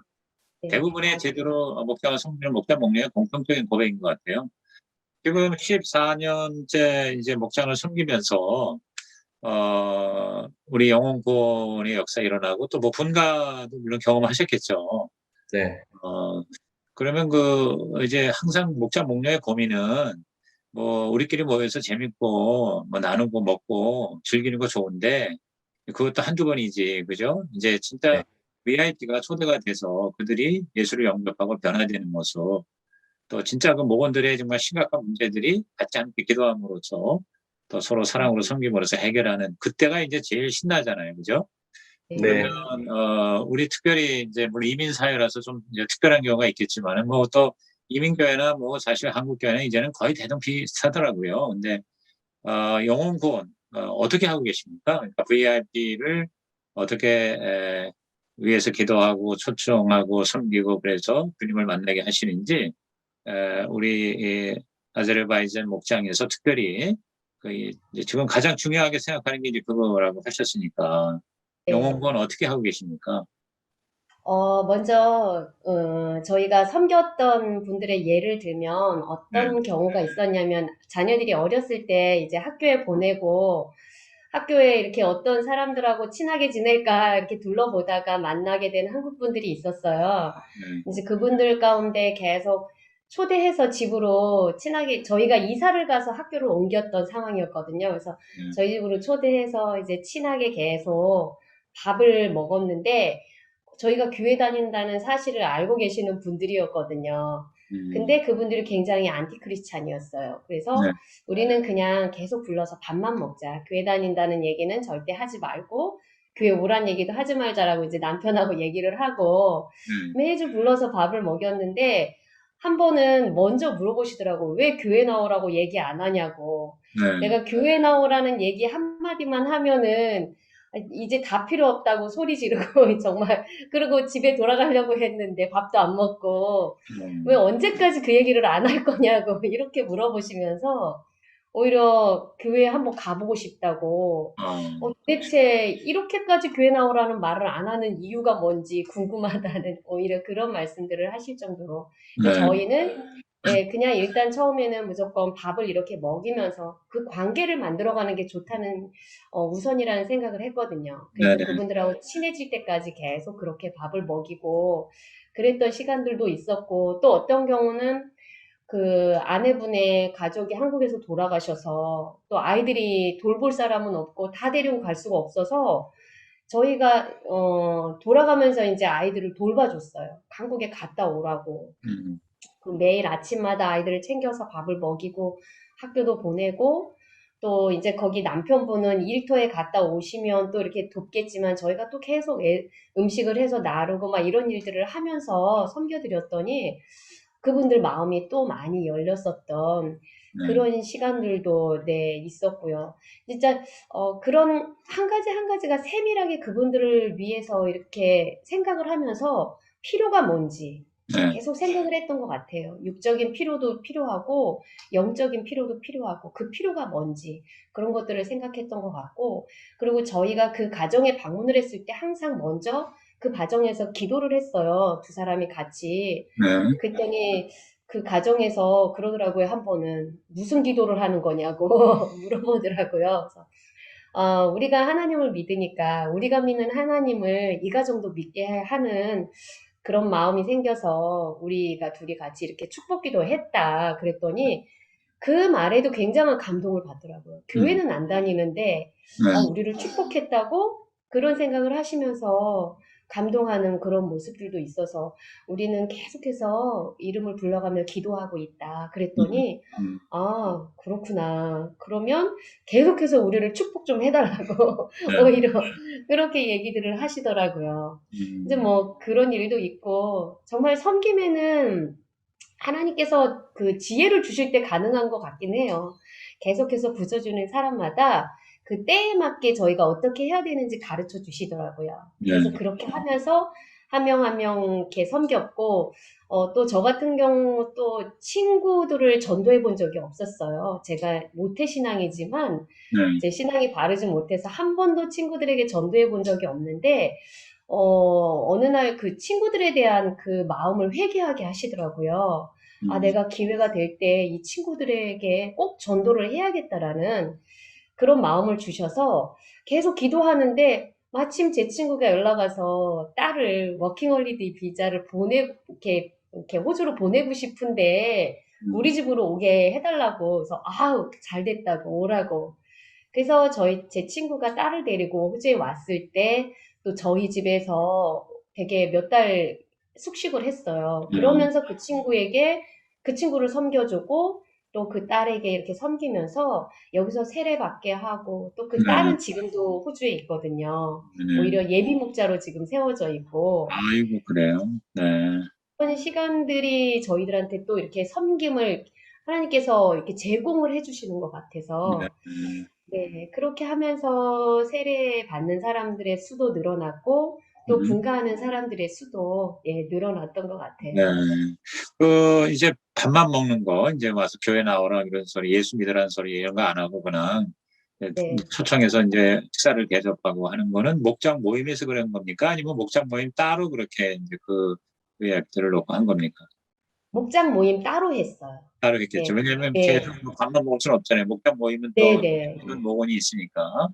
[SPEAKER 3] 네,
[SPEAKER 1] 대부분의
[SPEAKER 3] 맞습니다.
[SPEAKER 1] 제대로 목장을 섬기는 목자 목녀의 공통적인 고백인 것 같아요. 지금 14년째 이제 목장을 섬기면서 우리 영혼구원의 역사 일어나고 또 뭐 분가도 물론 경험하셨겠죠.
[SPEAKER 2] 네.
[SPEAKER 1] 어, 그러면 이제 항상 목자 목녀의 고민은 뭐, 우리끼리 모여서 재밌고, 뭐, 나누고 먹고, 즐기는 거 좋은데, 그것도 한두 번이지, 그죠? 이제
[SPEAKER 2] 네.
[SPEAKER 1] 진짜 VIP가 초대가 돼서 그들이 예수를 영접하고 변화되는 모습, 또 진짜 그 목원들의 정말 심각한 문제들이 같이 함께 기도함으로써 또 서로 사랑으로 섬김으로써 해결하는 그때가 이제 제일 신나잖아요. 그죠? 그러면,
[SPEAKER 2] 네.
[SPEAKER 3] 네,
[SPEAKER 1] 우리 특별히 이제 물론 이민 사회라서 좀 이제 특별한 경우가 있겠지만은 뭐 또 이민교회나 뭐 사실 한국교회는 이제는 거의 대동 비슷하더라고요. 근데, 영혼 구원, 어떻게 하고 계십니까? 그러니까 VIP를 어떻게, 위해서 기도하고 초청하고 섬기고 그래서 주님을 만나게 하시는지, 우리 이 아제르바이잔 목장에서 특별히 이제 지금 가장 중요하게 생각하는 게 이제 그거라고 하셨으니까
[SPEAKER 3] 네.
[SPEAKER 1] 영혼권 어떻게 하고 계십니까?
[SPEAKER 3] 먼저, 저희가 섬겼던 분들의 예를 들면
[SPEAKER 1] 네,
[SPEAKER 3] 어떤 경우가 있었냐면 자녀들이 어렸을 때 이제 학교에 보내고 학교에 이렇게 어떤 사람들하고 친하게 지낼까 이렇게 둘러보다가 만나게 된 한국 분들이 있었어요.
[SPEAKER 1] 네,
[SPEAKER 3] 이제 그분들 가운데 계속 초대해서 집으로 친하게 저희가 이사를 가서 학교를 옮겼던 상황이었거든요. 그래서
[SPEAKER 1] 네,
[SPEAKER 3] 저희 집으로 초대해서 이제 친하게 계속 밥을 먹었는데 저희가 교회 다닌다는 사실을 알고 계시는 분들이었거든요.
[SPEAKER 1] 음,
[SPEAKER 3] 근데 그분들이 굉장히 안티크리스찬이었어요.
[SPEAKER 1] 네,
[SPEAKER 3] 그래서 우리는 그냥 계속 불러서 밥만 먹자. 교회 다닌다는 얘기는 절대 하지 말고, 교회 오란 얘기도 하지 말자라고 이제 남편하고 얘기를 하고,
[SPEAKER 1] 네,
[SPEAKER 3] 매주 불러서 밥을 먹였는데, 한 번은 먼저 물어보시더라고. 왜 교회 나오라고 얘기 안 하냐고.
[SPEAKER 1] 네,
[SPEAKER 3] 내가 교회 나오라는 얘기 한마디만 하면은, 이제 다 필요 없다고 소리 지르고, 정말, 그리고 집에 돌아가려고 했는데 밥도 안 먹고, 왜
[SPEAKER 1] 음,
[SPEAKER 3] 언제까지 그 얘기를 안 할 거냐고 이렇게 물어보시면서 오히려 교회에 한번 가보고 싶다고 도대체 이렇게까지 교회 나오라는 말을 안 하는 이유가 뭔지 궁금하다는 오히려 그런 말씀들을 하실 정도로. 근데
[SPEAKER 1] 네,
[SPEAKER 3] 저희는 예, 그냥 일단 처음에는 무조건 밥을 이렇게 먹이면서 그 관계를 만들어가는 게 좋다는 우선이라는 생각을 했거든요. 그래서
[SPEAKER 1] 네네.
[SPEAKER 3] 그분들하고 친해질 때까지 계속 그렇게 밥을 먹이고 그랬던 시간들도 있었고 또 어떤 경우는 그 아내분의 가족이 한국에서 돌아가셔서 또 아이들이 돌볼 사람은 없고 다 데리고 갈 수가 없어서 저희가 돌아가면서 이제 아이들을 돌봐줬어요. 한국에 갔다 오라고.
[SPEAKER 1] 음,
[SPEAKER 3] 그 매일 아침마다 아이들을 챙겨서 밥을 먹이고 학교도 보내고 또 이제 거기 남편분은 일터에 갔다 오시면 또 이렇게 돕겠지만 저희가 또 계속 음식을 해서 나르고 막 이런 일들을 하면서 섬겨드렸더니 그분들 마음이 또 많이 열렸었던
[SPEAKER 1] 네.
[SPEAKER 3] 그런 시간들도 네 있었고요. 진짜 그런 한 가지 한 가지가 세밀하게 그분들을 위해서 이렇게 생각을 하면서 필요가 뭔지
[SPEAKER 1] 네.
[SPEAKER 3] 계속 생각을 했던 것 같아요. 육적인 필요도 필요하고 영적인 필요도 필요하고 그 필요가 뭔지 그런 것들을 생각했던 것 같고 그리고 저희가 그 가정에 방문을 했을 때 항상 먼저 그 가정에서 기도를 했어요. 두 사람이 같이.
[SPEAKER 1] 네.
[SPEAKER 3] 그랬더니 그 가정에서 그러더라고요. 한 번은 무슨 기도를 하는 거냐고 물어보더라고요. 그래서 우리가 하나님을 믿으니까 우리가 믿는 하나님을 이 가정도 믿게 하는 그런 마음이 생겨서 우리가 둘이 같이 이렇게 축복 기도했다. 그랬더니 그 말에도 굉장한 감동을 받더라고요.
[SPEAKER 1] 음,
[SPEAKER 3] 교회는 안 다니는데
[SPEAKER 1] 네.
[SPEAKER 3] 우리를 축복했다고 그런 생각을 하시면서 감동하는 그런 모습들도 있어서 우리는 계속해서 이름을 불러가며 기도하고 있다.
[SPEAKER 1] 음,
[SPEAKER 3] 그랬더니
[SPEAKER 1] 음,
[SPEAKER 3] 그렇구나. 그러면 계속해서 우리를 축복 좀 해달라고
[SPEAKER 1] 네.
[SPEAKER 3] 오히려 그렇게 얘기들을 하시더라고요. 이제
[SPEAKER 1] 음,
[SPEAKER 3] 뭐 그런 일도 있고 정말 섬김에는 하나님께서 그 지혜를 주실 때 가능한 것 같긴 해요. 계속해서 부서주는 사람마다 그 때에 맞게 저희가 어떻게 해야 되는지 가르쳐 주시더라고요.
[SPEAKER 1] 네.
[SPEAKER 3] 그래서 그렇게 하면서 한 명 한 명 이렇게 섬겼고, 또 저 같은 경우 또 친구들을 전도해 본 적이 없었어요. 제가 모태신앙이지만
[SPEAKER 1] 네.
[SPEAKER 3] 제 신앙이 바르지 못해서 한 번도 친구들에게 전도해 본 적이 없는데, 어느 날 그 친구들에 대한 그 마음을 회개하게 하시더라고요.
[SPEAKER 1] 음,
[SPEAKER 3] 내가 기회가 될 때 이 친구들에게 꼭 전도를 해야겠다라는 그런 마음을 주셔서 계속 기도하는데 마침 제 친구가 연락 와서 딸을 워킹홀리데이 비자를 이렇게 호주로 보내고 싶은데
[SPEAKER 1] 음,
[SPEAKER 3] 우리 집으로 오게 해달라고 그래서 잘 됐다고 오라고 그래서 제 친구가 딸을 데리고 호주에 왔을 때 또 저희 집에서 되게 몇 달 숙식을 했어요.
[SPEAKER 1] 네.
[SPEAKER 3] 그러면서 그 친구를 섬겨주고 또 그 딸에게 이렇게 섬기면서 여기서 세례받게 하고 또 그
[SPEAKER 1] 네.
[SPEAKER 3] 딸은 지금도 호주에 있거든요.
[SPEAKER 1] 네.
[SPEAKER 3] 오히려 예비 목자로 지금 세워져 있고
[SPEAKER 1] 아이고, 그래요. 네.
[SPEAKER 3] 그런 시간들이 저희들한테 또 이렇게 섬김을 하나님께서 이렇게 제공을 해주시는 것
[SPEAKER 1] 네.
[SPEAKER 3] 같아서 네, 그렇게 하면서 세례 받는 사람들의 수도 늘어났고, 또
[SPEAKER 1] 음,
[SPEAKER 3] 분가하는 사람들의 수도, 예, 늘어났던 것
[SPEAKER 1] 네.
[SPEAKER 3] 같아요.
[SPEAKER 1] 이제 밥만 먹는 거, 이제 와서 교회 나오라 이런 소리, 예수 믿으라는 소리 이런 거 안 하고 그냥
[SPEAKER 3] 네.
[SPEAKER 1] 초청해서 이제 식사를 대접하고 하는 거는 목장 모임에서 그런 겁니까? 아니면 목장 모임 따로 그렇게 이제 그 예약들을 놓고 한 겁니까?
[SPEAKER 3] 목장 모임 따로 했어요.
[SPEAKER 1] 따로 했겠죠.
[SPEAKER 3] 예,
[SPEAKER 1] 왜냐면 계속
[SPEAKER 3] 예,
[SPEAKER 1] 뭐 밥만 먹을 수는 없잖아요. 목장 모임은 또
[SPEAKER 3] 네네.
[SPEAKER 1] 이런 모건이 있으니까.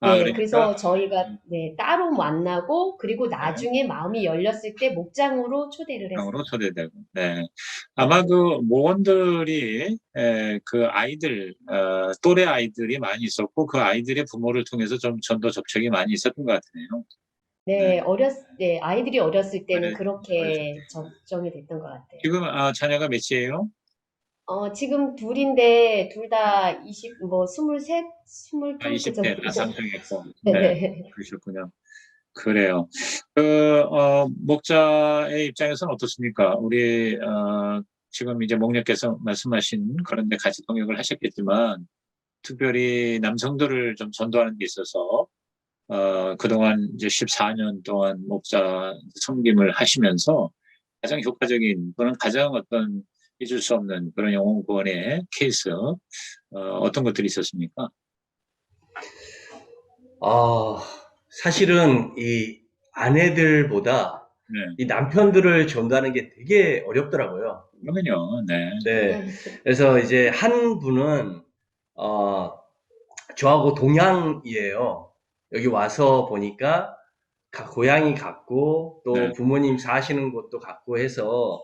[SPEAKER 3] 네,
[SPEAKER 1] 그러니까,
[SPEAKER 3] 그래서 저희가, 네, 따로 만나고, 그리고
[SPEAKER 1] 네.
[SPEAKER 3] 나중에 마음이 열렸을 때 목장으로 초대를
[SPEAKER 1] 으로
[SPEAKER 3] 했어요.
[SPEAKER 1] 초대되고. 네. 아마
[SPEAKER 3] 네.
[SPEAKER 1] 그 모원들이 그 아이들 또래 아이들이 많이 있었고 그 아이들의 부모를 통해서 좀 전도 접촉이 많이 있었던 것 같네요. 네.
[SPEAKER 3] 네, 아이들이 어렸을 때는
[SPEAKER 1] 네. 어렸을 때.
[SPEAKER 3] 그렇게 접종이 됐던 것 같아요.
[SPEAKER 1] 지금 자녀가 몇이에요?
[SPEAKER 3] 지금 둘인데, 둘 다 23, 22, 그
[SPEAKER 1] 20대
[SPEAKER 3] 정도.
[SPEAKER 1] 남성이었고. 네.
[SPEAKER 3] 네.
[SPEAKER 1] 그러셨군요. 그래요. 목자의 입장에서는 어떻습니까? 우리 지금 이제 목녀께서 말씀하신 그런 데 같이 동역을 하셨겠지만 특별히 남성들을 좀 전도하는 데 있어서 그동안 이제 14년 동안 목자 섬김을 하시면서 가장 효과적인 또는 가장 어떤 잊을 수 없는 그런 영혼 구원의 케이스 어떤 것들이 있었습니까?
[SPEAKER 2] 아, 사실은 이 아내들보다
[SPEAKER 1] 네.
[SPEAKER 2] 이 남편들을 전도하는 게 되게 어렵더라고요.
[SPEAKER 1] 그러면요. 네.
[SPEAKER 2] 네. 그래서 이제 한 분은, 저하고 동양이에요. 여기 와서 보니까 고향이 같고
[SPEAKER 1] 네.
[SPEAKER 2] 또 부모님 사시는 곳도 같고 해서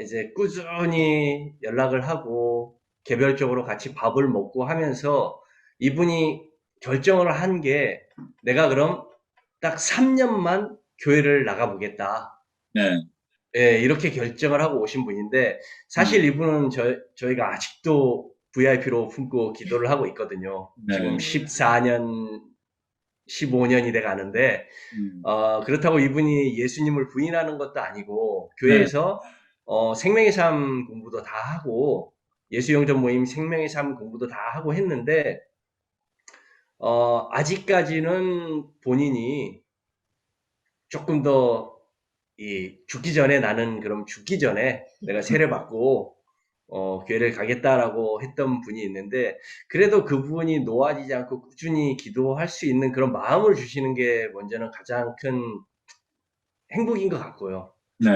[SPEAKER 2] 이제 꾸준히 연락을 하고 개별적으로 같이 밥을 먹고 하면서 이분이 결정을 한 게 내가 그럼 딱 3년만 교회를 나가보겠다.
[SPEAKER 1] 네.
[SPEAKER 2] 예, 이렇게 결정을 하고 오신 분인데 사실
[SPEAKER 1] 음.
[SPEAKER 2] 이분은 저희가 아직도 VIP로 품고 기도를 하고 있거든요. 지금
[SPEAKER 1] 네.
[SPEAKER 2] 14년, 15년이 돼 가는데
[SPEAKER 1] 음.
[SPEAKER 2] 그렇다고 이분이 예수님을 부인하는 것도 아니고
[SPEAKER 1] 네.
[SPEAKER 2] 교회에서 생명의 삶 공부도 다 하고 예수 영접 모임 생명의 삶 공부도 다 하고 했는데 아직까지는 본인이 조금 더 죽기 전에 나는 그럼 죽기 전에 내가 세례받고 교회를 가겠다라고 했던 분이 있는데 그래도 그분이 놓아지지 않고 꾸준히 기도할 수 있는 그런 마음을 주시는 게 먼저는 가장 큰 행복인 것 같고요.
[SPEAKER 1] 네.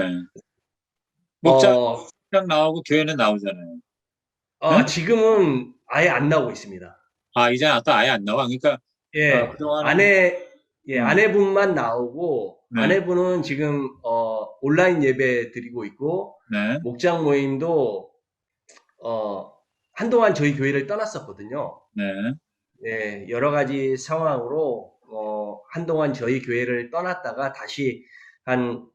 [SPEAKER 1] 목장
[SPEAKER 2] 어,
[SPEAKER 1] 나오고 교회는 나오잖아요. 네?
[SPEAKER 2] 지금은 아예 안 나오고 있습니다.
[SPEAKER 1] 아, 이제 아까 아예 안 나와. 그러니까
[SPEAKER 2] 예,
[SPEAKER 1] 그동안은 음.
[SPEAKER 2] 아내분만 나오고,
[SPEAKER 1] 네.
[SPEAKER 2] 아내분은 지금, 온라인 예배 드리고 있고,
[SPEAKER 1] 네.
[SPEAKER 2] 목장 모임도, 어, 한동안 저희 교회를 떠났었거든요.
[SPEAKER 1] 네.
[SPEAKER 2] 예, 여러 가지 상황으로, 한동안 저희 교회를 떠났다가 다시 한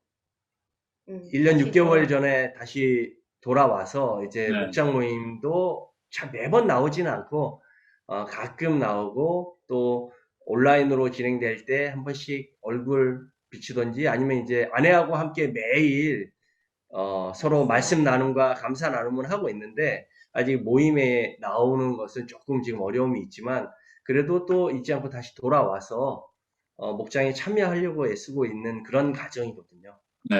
[SPEAKER 2] 1년
[SPEAKER 3] 다시
[SPEAKER 2] 6개월
[SPEAKER 3] 돌아.
[SPEAKER 2] 전에 다시 돌아와서 이제
[SPEAKER 1] 네.
[SPEAKER 2] 목장 모임도 참 매번 나오지는 않고 가끔 나오고 또 온라인으로 진행될 때 한 번씩 얼굴 비추던지 아니면 이제 아내하고 함께 매일 서로 말씀 나눔과 감사 나눔을 하고 있는데 아직 모임에 나오는 것은 조금 지금 어려움이 있지만 그래도 또 잊지 않고 다시 돌아와서 목장에 참여하려고 애쓰고 있는 그런 가정이거든요.
[SPEAKER 1] 네.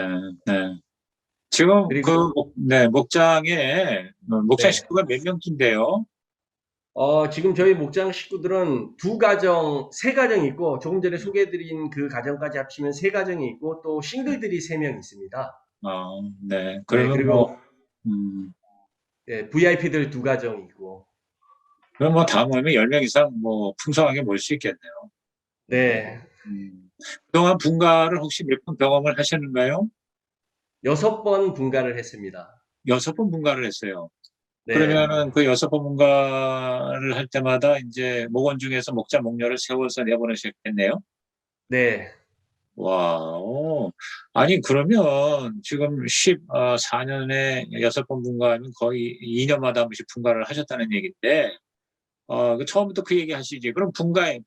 [SPEAKER 1] 네. 지금
[SPEAKER 2] 그리고
[SPEAKER 1] 네, 목장에 목장
[SPEAKER 2] 네.
[SPEAKER 1] 식구가 몇 명쯤돼요?
[SPEAKER 2] 지금 저희 목장 식구들은 두 가정, 세 가정이 있고, 조금 전에 소개해드린 그 가정까지 합치면 세 가정이 있고, 또 싱글들이 세 명 있습니다.
[SPEAKER 1] 네.
[SPEAKER 2] 네,
[SPEAKER 1] 그러면 뭐,
[SPEAKER 2] 그리고
[SPEAKER 1] 음,
[SPEAKER 2] VIP들 두 가정이고,
[SPEAKER 1] 그럼 뭐 다 모이면 10명 이상 뭐 풍성하게 모일 수 있겠네요.
[SPEAKER 2] 네,
[SPEAKER 1] 그동안 분가를 혹시 몇 번 경험을 하셨는가요?
[SPEAKER 2] 6번 분가를 했습니다.
[SPEAKER 1] 6번 분가를 했어요.
[SPEAKER 2] 네,
[SPEAKER 1] 그러면은 그 6번 분가를 할 때마다 이제 목원 중에서 목자 목녀를 세워서 내보내셨겠네요?
[SPEAKER 2] 네,
[SPEAKER 1] 와, 아니, 그러면 지금 14년에 6번 분가하면 거의 2년마다 한 번씩 분가를 하셨다는 얘기인데, 처음부터 그 얘기 하시지. 그럼 분가에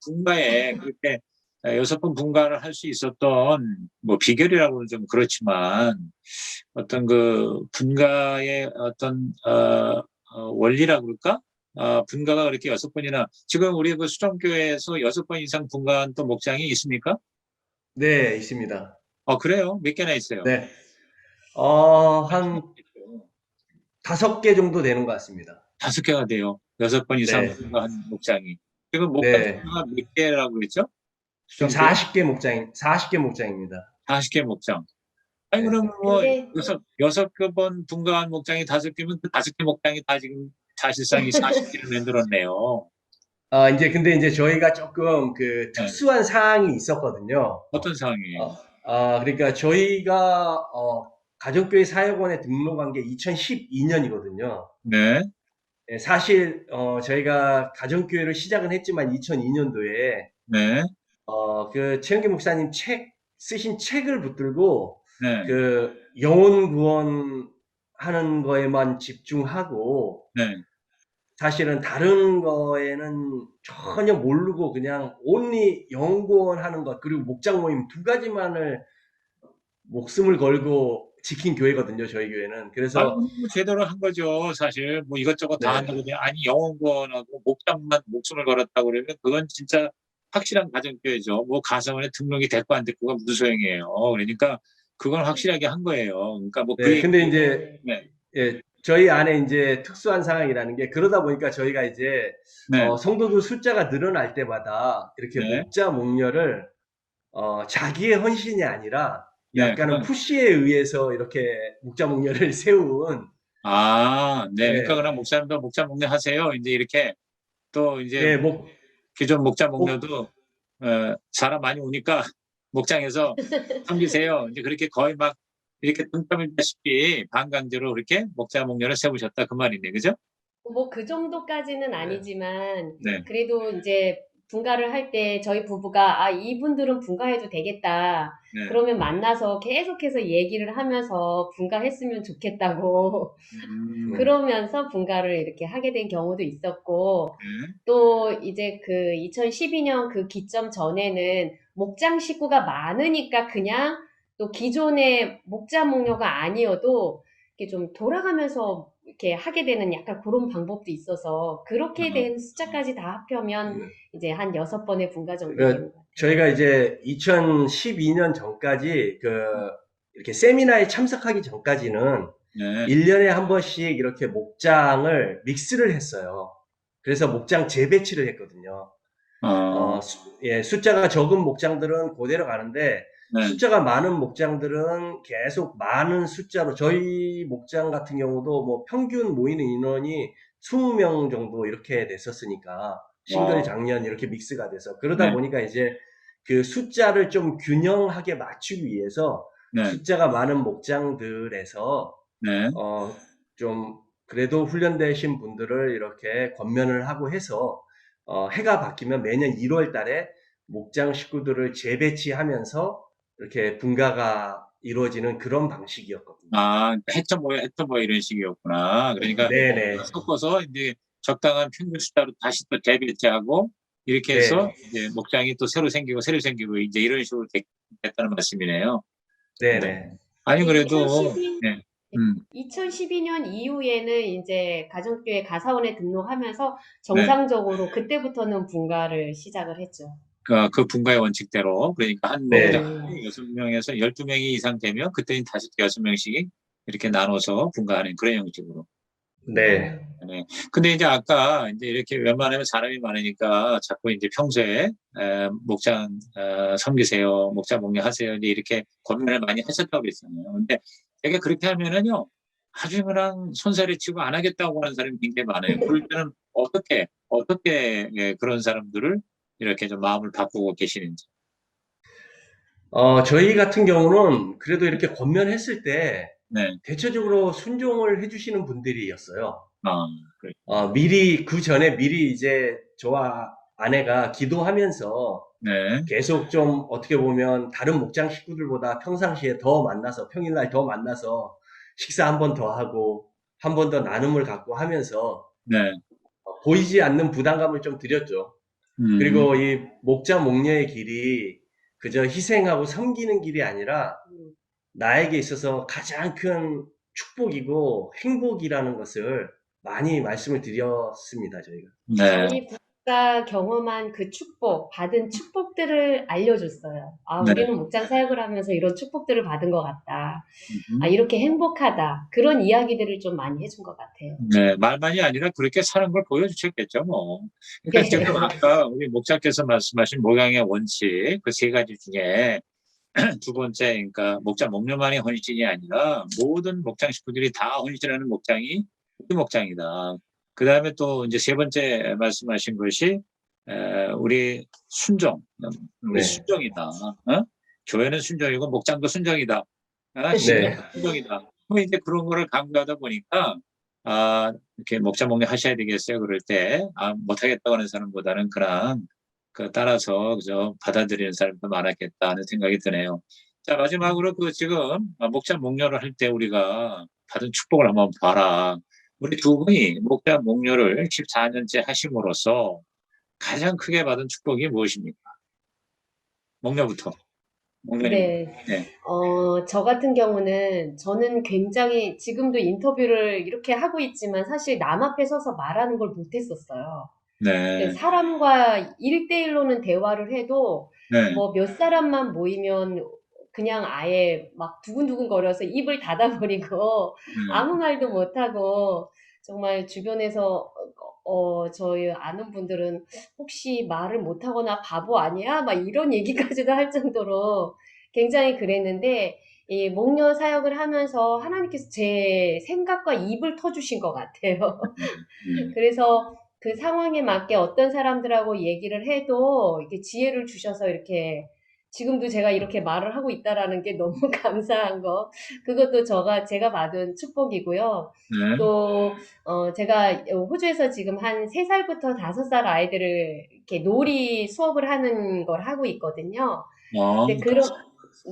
[SPEAKER 1] 그렇게 6번 분가를 할 수 있었던 뭐 비결이라고는 좀 그렇지만 어떤 그 분가의 어떤, 원리라 그럴까? 분가가 그렇게 6번이나, 지금 우리 그 수정교회에서 6번 이상 분가한 또 목장이 있습니까?
[SPEAKER 2] 네, 있습니다.
[SPEAKER 1] 그래요? 몇 개나 있어요?
[SPEAKER 2] 네, 한
[SPEAKER 1] 있죠.
[SPEAKER 2] 5개 정도 되는 것 같습니다.
[SPEAKER 1] 5개가 돼요. 6번 이상
[SPEAKER 2] 네,
[SPEAKER 1] 분가한 목장이. 지금 목장
[SPEAKER 2] 네.
[SPEAKER 1] 수가 몇 개라고 그랬죠?
[SPEAKER 2] 지금
[SPEAKER 1] 수정교회?
[SPEAKER 2] 40개 목장입니다.
[SPEAKER 1] 40개 목장. 아니,
[SPEAKER 2] 네.
[SPEAKER 1] 그러면 뭐,
[SPEAKER 3] 근데
[SPEAKER 1] 6번 분가한 목장이 5개면 그 5개 목장이 다 지금 사실상 이 40개를 만들었네요.
[SPEAKER 2] 근데 이제 저희가 조금 그
[SPEAKER 1] 네.
[SPEAKER 2] 특수한 사항이 있었거든요.
[SPEAKER 1] 어떤 상황이에요?
[SPEAKER 2] 그러니까 저희가, 가정교회 사역원에 등록한 게 2012년이거든요.
[SPEAKER 1] 네.
[SPEAKER 2] 사실, 저희가 가정교회를 시작은 했지만 2002년도에,
[SPEAKER 1] 네.
[SPEAKER 2] 그 최영기 목사님 쓰신 책을 붙들고,
[SPEAKER 1] 네.
[SPEAKER 2] 그 영혼 구원하는 거에만 집중하고,
[SPEAKER 1] 네.
[SPEAKER 2] 사실은 다른 거에는 전혀 모르고 그냥 온리 연구원하는 것 그리고 목장 모임 두 가지만을 목숨을 걸고 지킨 교회거든요. 저희 교회는.
[SPEAKER 1] 아니,
[SPEAKER 2] 그래서
[SPEAKER 1] 뭐 제대로 한 거죠. 사실 뭐 이것저것 다
[SPEAKER 2] 네,
[SPEAKER 1] 한다고 그냥, 아니, 영혼구원하고 목장만 목숨을 걸었다고 그러면 그건 진짜 확실한 가정교회죠. 뭐 가정원에 등록이 됐고 안 됐고가 무슨 소용이에요. 그러니까 그건 확실하게 한 거예요. 그러니까 뭐 그
[SPEAKER 2] 네. 근데
[SPEAKER 1] 얘기.
[SPEAKER 2] 이제
[SPEAKER 1] 네.
[SPEAKER 2] 저희 안에 이제 특수한 상황이라는 게 그러다 보니까 저희가 이제
[SPEAKER 1] 네.
[SPEAKER 2] 성도들 숫자가 늘어날 때마다 이렇게
[SPEAKER 1] 네.
[SPEAKER 2] 목자 목녀를 자기의 헌신이 아니라
[SPEAKER 1] 네,
[SPEAKER 2] 약간은 푸시에 의해서 이렇게 목자 목녀를 세운
[SPEAKER 1] 네. 그러니까
[SPEAKER 2] 예,
[SPEAKER 1] 그럼 목사님도 목자 목녀 하세요. 이제 이렇게 또 이제
[SPEAKER 2] 예,
[SPEAKER 1] 기존 목자
[SPEAKER 2] 목,
[SPEAKER 1] 목녀도 사람 많이 오니까 목장에서 섬기세요. 이제 그렇게 거의 막 이렇게 등떠밀 다시피 반강제로 그렇게 목자 목녀를 세우셨다 그 말이네, 그죠?
[SPEAKER 3] 뭐 그 정도까지는
[SPEAKER 2] 네,
[SPEAKER 3] 아니지만
[SPEAKER 1] 네,
[SPEAKER 3] 그래도 이제 분가를 할 때 저희 부부가 아, 이분들은 분가해도 되겠다.
[SPEAKER 1] 네,
[SPEAKER 3] 그러면 만나서 계속해서 얘기를 하면서 분가했으면 좋겠다고
[SPEAKER 1] 음,
[SPEAKER 3] 그러면서 분가를 이렇게 하게 된 경우도 있었고
[SPEAKER 1] 네,
[SPEAKER 3] 또 이제 그 2012년 그 기점 전에는 목장 식구가 많으니까 그냥 또 기존의 목자 목녀가 아니어도 이렇게 좀 돌아가면서 이렇게 하게 되는 약간 그런 방법도 있어서 그렇게
[SPEAKER 1] 어,
[SPEAKER 3] 된 숫자까지 다 합하면 이제 한 6번의 분가 정도
[SPEAKER 2] 그
[SPEAKER 3] 되는 것 같아요.
[SPEAKER 2] 저희가 이제 2012년 전까지 이렇게 세미나에 참석하기 전까지는
[SPEAKER 1] 네,
[SPEAKER 2] 1년에 한 번씩 이렇게 목장을 믹스를 했어요. 그래서 목장 재배치를 했거든요.
[SPEAKER 1] 어,
[SPEAKER 2] 예, 숫자가 적은 목장들은 그대로 가는데
[SPEAKER 1] 네,
[SPEAKER 2] 숫자가 많은 목장들은 계속 많은 숫자로 저희 목장 같은 경우도 뭐 평균 모이는 인원이 20명 정도 이렇게 됐었으니까 싱글
[SPEAKER 1] 어,
[SPEAKER 2] 장년 이렇게 믹스가 돼서 그러다
[SPEAKER 1] 네,
[SPEAKER 2] 보니까 이제 그 숫자를 좀 균형하게 맞추기 위해서
[SPEAKER 1] 네,
[SPEAKER 2] 숫자가 많은 목장들에서
[SPEAKER 1] 네,
[SPEAKER 2] 좀 그래도 훈련되신 분들을 이렇게 권면을 하고 해서 해가 바뀌면 매년 1월 달에 목장 식구들을 재배치하면서 이렇게 분가가 이루어지는 그런 방식이었거든요.
[SPEAKER 1] 해쳐 모여 이런 식이었구나. 그러니까
[SPEAKER 2] 네네.
[SPEAKER 1] 섞어서 이제 적당한 평균 숫자로 다시 또 재배치하고 이렇게 해서
[SPEAKER 2] 네.
[SPEAKER 1] 이제 목장이 또 새로 생기고 이제 이런 식으로 됐다는 말씀이네요. 네.
[SPEAKER 2] 네네.
[SPEAKER 1] 아니, 그래도,
[SPEAKER 3] 2012,
[SPEAKER 1] 네, 음,
[SPEAKER 3] 2012년 이후에는 이제 가정교회 가사원에 등록하면서
[SPEAKER 1] 네.
[SPEAKER 3] 정상적으로 그때부터는 분가를 시작을 했죠.
[SPEAKER 1] 그 분가의 원칙대로. 그러니까 한 목장에
[SPEAKER 2] 네.
[SPEAKER 3] 네.
[SPEAKER 1] 6명에서 12명이 이상 되면 그때는 다섯, 6명씩 이렇게 나눠서 분가하는 그런 형식으로.
[SPEAKER 2] 네.
[SPEAKER 1] 네. 근데 이제 아까 이제 이렇게 웬만하면 사람이 많으니까 자꾸 이제 평소에 목장 섬기세요, 목장 목례하세요, 이제 이렇게 권면을 많이 하셨다고 그랬잖아요. 근데 되게 그렇게 하면은요, 아주 그냥 손살에 치고 안 하겠다고 하는 사람이 굉장히 많아요. 그럴 때는 어떻게 그런 사람들을 이렇게 좀 마음을 바꾸고 계시는지.
[SPEAKER 2] 저희 같은 경우는 그래도 이렇게 권면했을 때
[SPEAKER 1] 네.
[SPEAKER 2] 대체적으로 순종을 해주시는 분들이었어요.
[SPEAKER 1] 아, 그래.
[SPEAKER 2] 그 전에 미리 이제 저와 아내가 기도하면서
[SPEAKER 1] 네.
[SPEAKER 2] 계속 좀 어떻게 보면 다른 목장 식구들보다 평상시에 더 만나서, 평일날 더 만나서 식사 한 번 더 하고, 한 번 더 나눔을 갖고 하면서
[SPEAKER 1] 네.
[SPEAKER 2] 보이지 않는 부담감을 좀 드렸죠.
[SPEAKER 1] 음,
[SPEAKER 2] 그리고 이 목자 목녀의 길이 그저 희생하고 섬기는 길이 아니라
[SPEAKER 3] 음.
[SPEAKER 2] 나에게 있어서 가장 큰 축복이고 행복이라는 것을 많이 말씀을 드렸습니다, 저희가.
[SPEAKER 1] 네.
[SPEAKER 3] 저희 부부가 경험한 그 축복, 받은 축복들을 알려줬어요. 아,
[SPEAKER 1] 네.
[SPEAKER 3] 우리는 목장 사역을 하면서 이런 축복들을 받은 것 같다. 아,
[SPEAKER 1] 음.
[SPEAKER 3] 이렇게 행복하다. 그런 이야기들을 좀 많이 해준 것 같아요.
[SPEAKER 1] 네, 말만이 아니라 그렇게 사는 걸 보여주셨겠죠, 뭐. 그러니까 지금 아까 우리 목자께서 말씀하신 목양의 원칙, 그 세 가지 중에 두 번째, 그러니까 목자 목료만의 헌신이 아니라 모든 목장 식구들이 다 헌신하는 목장이 우리 목장이다. 그 다음에 또 이제 세 번째 말씀하신 것이 우리 순종, 우리
[SPEAKER 2] 네,
[SPEAKER 1] 순종이다. 교회는 순종이고 목장도 순종이다. 신령도
[SPEAKER 2] 네,
[SPEAKER 1] 순종이다. 뭐 이제 그런 거를 강조하다 보니까 이렇게 목자 목료 하셔야 되겠어요. 그럴 때 못하겠다고 하는 사람보다는 그냥 따라서 그저 받아들이는 사람도 많았겠다 하는 생각이 드네요. 자, 마지막으로 지금 목자 목료를 할 때 우리가 받은 축복을 한번 봐라. 우리 두 분이 목자 목료를 14년째 하심으로써 가장 크게 받은 축복이 무엇입니까? 목료부터. 목료님부터.
[SPEAKER 3] 네.
[SPEAKER 1] 네.
[SPEAKER 3] 저 같은 경우는 저는 굉장히 지금도 인터뷰를 이렇게 하고 있지만 사실 남 앞에 서서 말하는 걸 못했었어요.
[SPEAKER 1] 네.
[SPEAKER 3] 사람과 1대1로는 대화를 해도
[SPEAKER 1] 네.
[SPEAKER 3] 뭐 몇 사람만 모이면 그냥 아예 막 두근두근 거려서 입을 닫아버리고
[SPEAKER 1] 네.
[SPEAKER 3] 아무 말도 못하고 정말 주변에서 저희 아는 분들은 혹시 말을 못하거나 바보 아니야? 막 이런 얘기까지도 할 정도로 굉장히 그랬는데, 이 목녀 사역을 하면서 하나님께서 제 생각과 입을 터주신 것 같아요. 그래서 그 상황에 맞게 어떤 사람들하고 얘기를 해도 이렇게 지혜를 주셔서 이렇게 지금도 제가 이렇게 말을 하고 있다라는 게 너무 감사한 거. 그것도 제가 받은 축복이고요.
[SPEAKER 1] 네.
[SPEAKER 3] 또, 제가 호주에서 지금 한 3살부터 5살 아이들을 이렇게 놀이 수업을 하는 걸 하고 있거든요.
[SPEAKER 1] 어,
[SPEAKER 3] 근데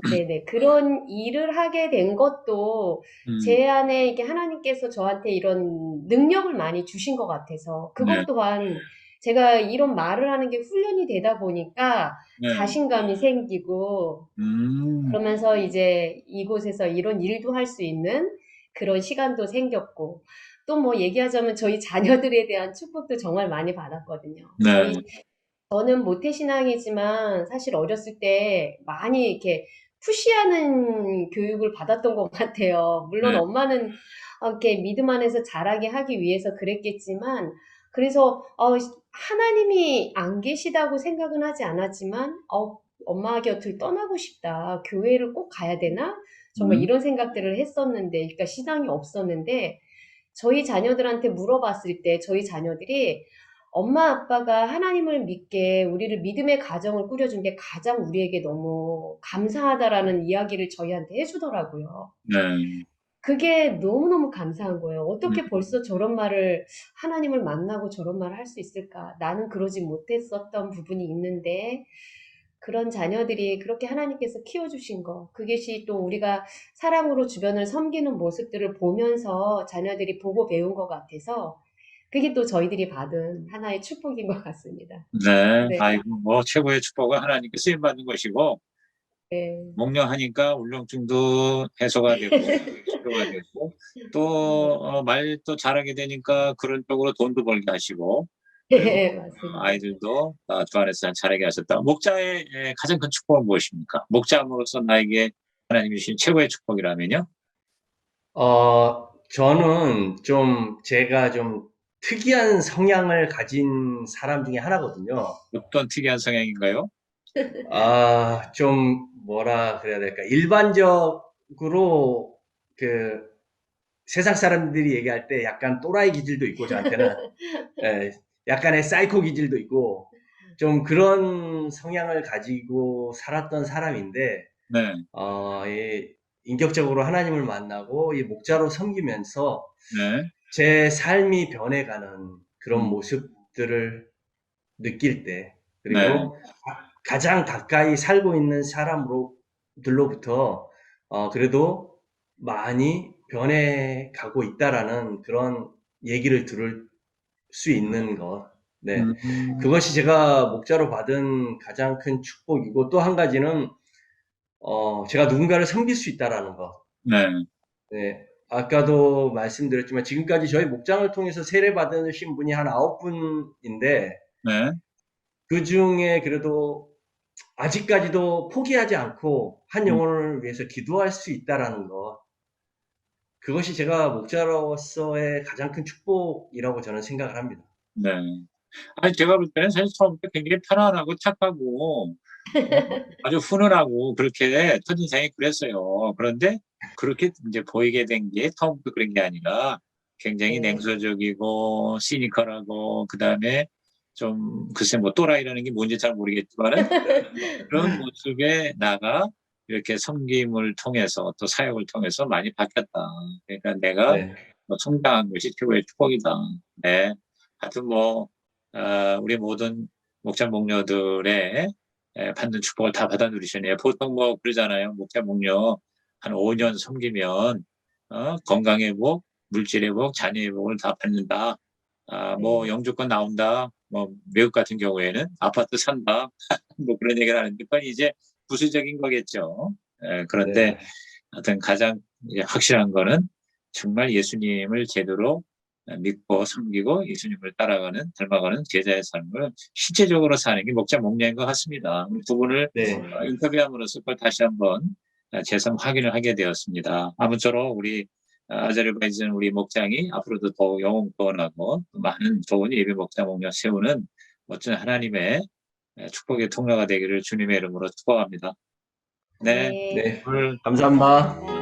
[SPEAKER 3] 네네. 그런 일을 하게 된 것도
[SPEAKER 1] 음,
[SPEAKER 3] 제 안에 이게 하나님께서 저한테 이런 능력을 많이 주신 것 같아서
[SPEAKER 1] 네,
[SPEAKER 3] 그것 또한 제가 이런 말을 하는 게 훈련이 되다 보니까
[SPEAKER 1] 네,
[SPEAKER 3] 자신감이 생기고
[SPEAKER 1] 음,
[SPEAKER 3] 그러면서 이제 이곳에서 이런 일도 할 수 있는 그런 시간도 생겼고 또 뭐 얘기하자면 저희 자녀들에 대한 축복도 정말 많이 받았거든요.
[SPEAKER 1] 네,
[SPEAKER 3] 저는 모태신앙이지만 사실 어렸을 때 많이 이렇게 푸시하는 교육을 받았던 것 같아요. 물론
[SPEAKER 1] 네,
[SPEAKER 3] 엄마는 이렇게 믿음 안에서 자라게 하기 위해서 그랬겠지만, 그래서 하나님이 안 계시다고 생각은 하지 않았지만, 엄마 곁을 떠나고 싶다. 교회를 꼭 가야 되나? 정말
[SPEAKER 1] 음,
[SPEAKER 3] 이런 생각들을 했었는데, 그러니까 신앙이 없었는데, 저희 자녀들한테 물어봤을 때 저희 자녀들이 엄마 아빠가 하나님을 믿게 우리를 믿음의 가정을 꾸려준 게 가장 우리에게 너무 감사하다라는 이야기를 저희한테 해주더라고요.
[SPEAKER 1] 네,
[SPEAKER 3] 그게 너무너무 감사한 거예요. 어떻게
[SPEAKER 1] 음,
[SPEAKER 3] 벌써 저런 말을 하나님을 만나고 저런 말을 할 수 있을까? 나는 그러지 못했었던 부분이 있는데 그런 자녀들이 그렇게 하나님께서 키워주신 거, 그것이 또 우리가 사랑으로 주변을 섬기는 모습들을 보면서 자녀들이 보고 배운 것 같아서 그게 또 저희들이 받은 하나의 축복인 것 같습니다.
[SPEAKER 1] 네,
[SPEAKER 3] 네,
[SPEAKER 1] 아이고, 뭐, 최고의 축복은 하나님께 쓰임받는 것이고,
[SPEAKER 3] 네,
[SPEAKER 1] 목련하니까 울렁증도 해소가 되고, 치료가 되고, 또, 말도 잘하게 되니까 그런 쪽으로 돈도 벌게 하시고, 그리고
[SPEAKER 3] 네, 맞습니다.
[SPEAKER 1] 아이들도 주 안에서 잘하게 하셨다. 목자의 가장 큰 축복은 무엇입니까? 목자함으로써 나에게 하나님이 주신 최고의 축복이라면요?
[SPEAKER 2] 저는 좀 제가 좀 특이한 성향을 가진 사람 중에 하나거든요.
[SPEAKER 1] 어떤 특이한 성향인가요?
[SPEAKER 2] 좀 뭐라 그래야 될까? 일반적으로 그 세상 사람들이 얘기할 때 약간 또라이 기질도 있고 저한테는 예, 약간의 사이코 기질도 있고 좀 그런 성향을 가지고 살았던 사람인데
[SPEAKER 1] 네,
[SPEAKER 2] 이 인격적으로 하나님을 만나고 이 목자로 섬기면서
[SPEAKER 1] 네,
[SPEAKER 2] 제 삶이 변해가는 그런
[SPEAKER 1] 음,
[SPEAKER 2] 모습들을 느낄 때,
[SPEAKER 1] 네,
[SPEAKER 2] 그리고 가장 가까이 살고 있는 사람들로부터, 그래도 많이 변해가고 있다라는 그런 얘기를 들을 수 있는 것. 네.
[SPEAKER 1] 음,
[SPEAKER 2] 그것이 제가 목자로 받은 가장 큰 축복이고, 또 한 가지는, 제가 누군가를 섬길 수 있다라는 것.
[SPEAKER 1] 네,
[SPEAKER 2] 네. 아까도 말씀드렸지만 지금까지 저희 목장을 통해서 세례 받으신 분이 한 9분인데
[SPEAKER 1] 네,
[SPEAKER 2] 그 중에 그래도 아직까지도 포기하지 않고 한
[SPEAKER 1] 음,
[SPEAKER 2] 영혼을 위해서 기도할 수 있다라는 것. 그것이 제가 목자로서의 가장 큰 축복이라고 저는 생각을 합니다.
[SPEAKER 1] 네. 아니, 제가 볼 때는 사실 처음부터 굉장히 편안하고 착하고, 아주 훈훈하고, 그렇게 첫인상이 그랬어요. 그런데, 그렇게 이제 보이게 된 게 처음부터 그런 게 아니라, 굉장히
[SPEAKER 3] 네.
[SPEAKER 1] 냉소적이고, 시니컬하고, 그 다음에 좀, 글쎄 뭐, 또라이라는 게 뭔지 잘 모르겠지만은, 그런 모습에 나가, 이렇게 섬김을 통해서, 또 사역을 통해서 많이 바뀌었다. 그러니까 내가
[SPEAKER 2] 네.
[SPEAKER 1] 뭐 성장한 것이 최고의 축복이다. 네. 하여튼 뭐, 우리 모든 목자 목녀들의 받는 축복을 다 받아 누리시네요. 보통 뭐 그러잖아요. 목자 목녀 한 5년 섬기면 건강의 복, 물질의 복, 자녀의 복을 다 받는다. 뭐
[SPEAKER 3] 네.
[SPEAKER 1] 영주권 나온다. 뭐 외국 같은 경우에는 아파트 산다. 뭐 그런 얘기를 하는데 그건 이제 부수적인 거겠죠. 그런데
[SPEAKER 2] 네.
[SPEAKER 1] 하여튼 가장 이제 확실한 거는 정말 예수님을 제대로 믿고 섬기고 예수님을 따라가는 닮아가는 제자의 삶을 실제적으로 사는 게 목자 목녀인 것 같습니다. 우리 두 분을
[SPEAKER 2] 네.
[SPEAKER 1] 인터뷰함으로써 그걸 다시 한번 재성 확인을 하게 되었습니다. 아무쪼록 우리 아제르바이잔 우리 목장이 앞으로도 더 영웅권하고 많은 좋은 예배 목자 목녀 세우는 멋진 하나님의 축복의 통로가 되기를 주님의 이름으로 축복합니다. 네.
[SPEAKER 3] 네.
[SPEAKER 2] 네,
[SPEAKER 1] 오늘
[SPEAKER 2] 감사합니다.